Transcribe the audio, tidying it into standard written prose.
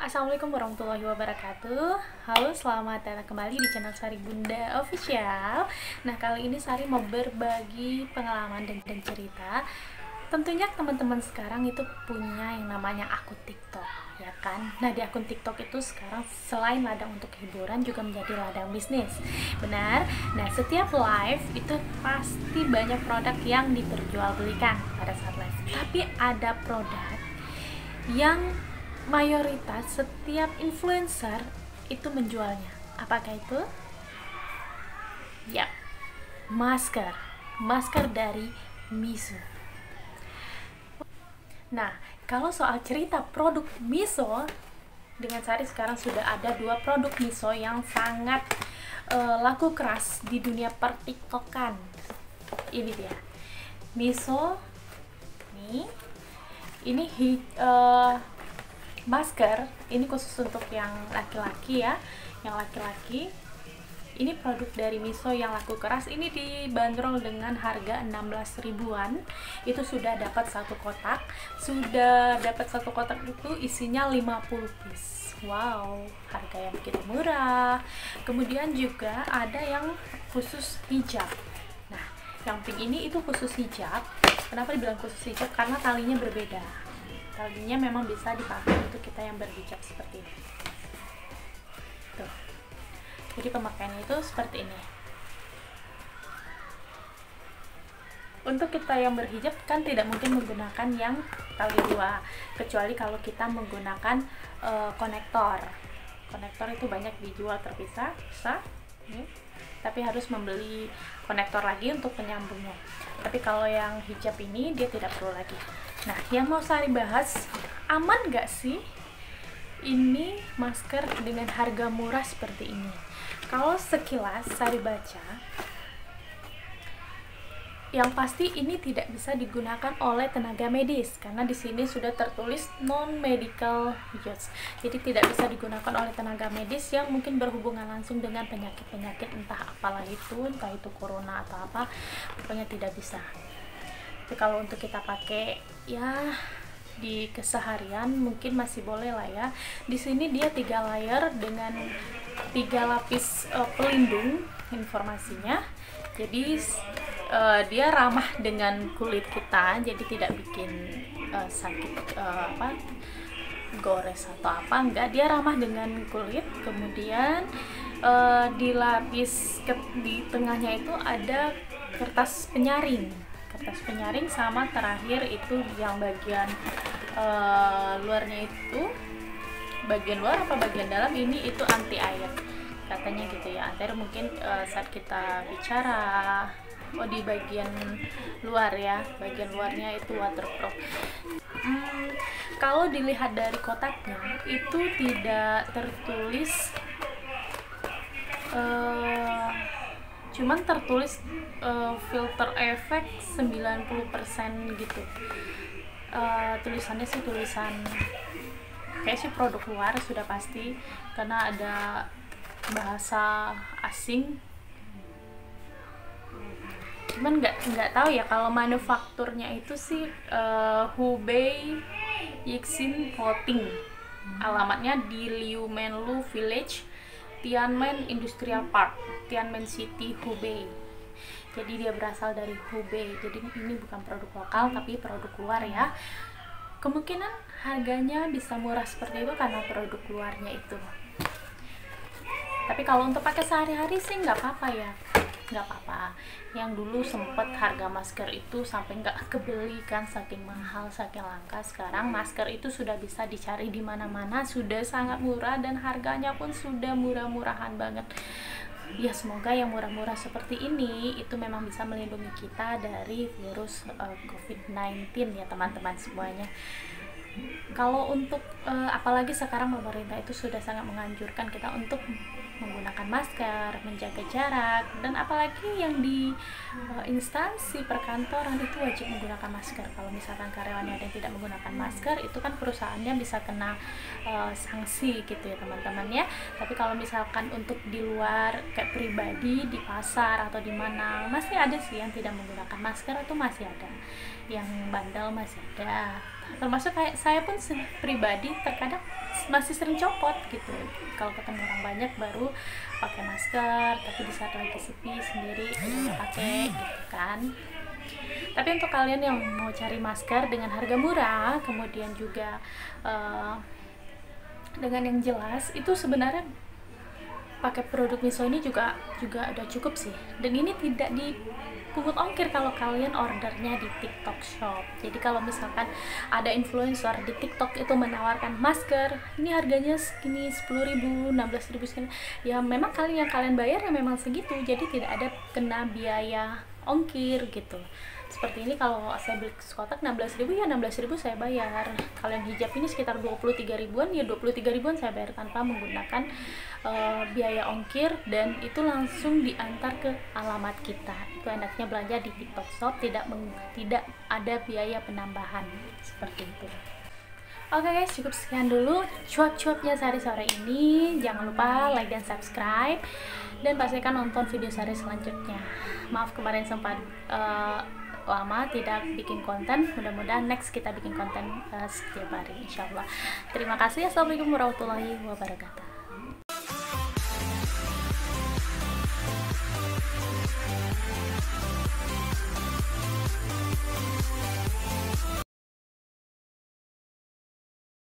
Assalamualaikum warahmatullahi wabarakatuh. Halo, selamat datang kembali di channel Sari Bunda Official. Nah, kali ini Sari mau berbagi pengalaman dan cerita. Tentunya teman-teman sekarang itu punya yang namanya akun TikTok, ya kan? Nah, di akun TikTok itu sekarang selain ladang untuk hiburan juga menjadi ladang bisnis. Benar? Nah, setiap live itu pasti banyak produk yang diperjualbelikan pada saat live. Tapi ada produk yang mayoritas setiap influencer itu menjualnya. Apakah itu? Ya, masker. Masker dari Miso. Nah, kalau soal cerita produk Miso, dengan Sari sekarang sudah ada 2 produk Miso yang sangat laku keras di dunia per-tiktokan. Ini dia. Miso ini masker, ini khusus untuk yang laki-laki ya. Yang laki-laki ini produk dari Miso yang laku keras. Ini dibanderol dengan harga 16 ribuan. Itu sudah dapat satu kotak. Sudah dapat satu kotak itu isinya 50 piece. Wow, harga yang begitu murah. Kemudian juga ada yang khusus hijab. Nah, yang pink ini itu khusus hijab. Kenapa dibilang khusus hijab? Karena talinya berbeda. Talinya memang bisa dipakai untuk kita yang berhijab seperti ini. Tuh. Jadi pemakaiannya itu seperti ini. Untuk kita yang berhijab kan tidak mungkin menggunakan yang tali 2, kecuali kalau kita menggunakan konektor. Konektor itu banyak dijual terpisah, bisa. Tapi harus membeli konektor lagi untuk penyambungnya. Tapi kalau yang hijab ini dia tidak perlu lagi. Nah, yang mau Sari bahas, aman nggak sih ini masker dengan harga murah seperti ini? Kalau sekilas Sari baca, yang pasti ini tidak bisa digunakan oleh tenaga medis karena di sini sudah tertulis non medical use. Jadi tidak bisa digunakan oleh tenaga medis yang mungkin berhubungan langsung dengan penyakit-penyakit entah apalah itu, entah itu corona atau apa, pokoknya tidak bisa. Tapi kalau untuk kita pakai ya di keseharian mungkin masih boleh lah ya. Di sini dia 3 layer dengan 3 lapis pelindung informasinya. Jadi dia ramah dengan kulit kita, jadi tidak bikin sakit gores atau apa, enggak. Dia ramah dengan kulit. Kemudian di lapis di tengahnya itu ada kertas penyaring sama terakhir itu yang bagian luarnya itu, bagian luar apa bagian dalam ini itu anti air katanya gitu ya. Antara mungkin saat kita bicara di bagian luar ya, bagian luarnya itu waterproof. Kalau dilihat dari kotaknya itu tidak tertulis, cuman tertulis filter efek 90% gitu. Tulisannya sih tulisan kayak sih produk luar sudah pasti karena ada bahasa asing. Cuman nggak tahu ya kalau manufakturnya itu sih Hubei Yixin Coating. Alamatnya di Liumenlu Village, Tianmen Industrial Park, Tianmen City, Hubei. Jadi dia berasal dari Hubei. Jadi ini bukan produk lokal tapi produk luar ya. Kemungkinan harganya bisa murah seperti itu karena produk luarnya itu. Tapi kalau untuk pakai sehari-hari sih nggak apa-apa ya. Nggak apa-apa. Yang dulu sempet harga masker itu sampai nggak kebeli kan, saking mahal, saking langka. Sekarang masker itu sudah bisa dicari di mana-mana, sudah sangat murah dan harganya pun sudah murah-murahan banget. Ya semoga yang murah-murah seperti ini itu memang bisa melindungi kita dari virus COVID-19 ya teman-teman semuanya. Kalau untuk apalagi sekarang pemerintah itu sudah sangat menganjurkan kita untuk menggunakan masker, menjaga jarak, dan apalagi yang di instansi perkantoran itu wajib menggunakan masker. Kalau misalkan karyawannya ada yang tidak menggunakan masker, itu kan perusahaannya bisa kena sanksi gitu ya teman-teman ya. Tapi kalau misalkan untuk di luar kayak pribadi di pasar atau di mana, masih ada sih yang tidak menggunakan masker, itu masih ada. Yang bandel masih ada. termasuk kayak saya pun pribadi terkadang masih sering copot gitu kalau ketemu orang banyak, baru pakai masker, tapi di saat lagi sepi sendiri udah nggak pakai gitu kan. Tapi untuk kalian yang mau cari masker dengan harga murah, kemudian juga dengan yang jelas, itu sebenarnya pakai produk Miso ini juga udah cukup sih. Dan ini tidak dipungut ongkir kalau kalian ordernya di TikTok Shop. Jadi kalau misalkan ada influencer di TikTok itu menawarkan masker, ini harganya segini, 10.000, 16.000 segini, ya memang kalian bayar ya memang segitu, jadi tidak ada kena biaya ongkir gitu. Seperti ini kalau saya beli sekotak 16.000 ya 16.000 saya bayar. Kalau yang hijab ini sekitar 23 ribuan ya 23 ribuan saya bayar tanpa menggunakan biaya ongkir, dan itu langsung diantar ke alamat kita. Itu enaknya belanja di TikTok Shop, tidak ada biaya penambahan seperti itu. Oke guys, cukup sekian dulu cuap-cuapnya sore ini. Jangan lupa like dan subscribe, dan pastikan nonton video sehari selanjutnya. Maaf kemarin sempat lama tidak bikin konten, mudah-mudahan next kita bikin konten setiap hari insyaallah. Terima kasih. Assalamualaikum warahmatullahi wabarakatuh.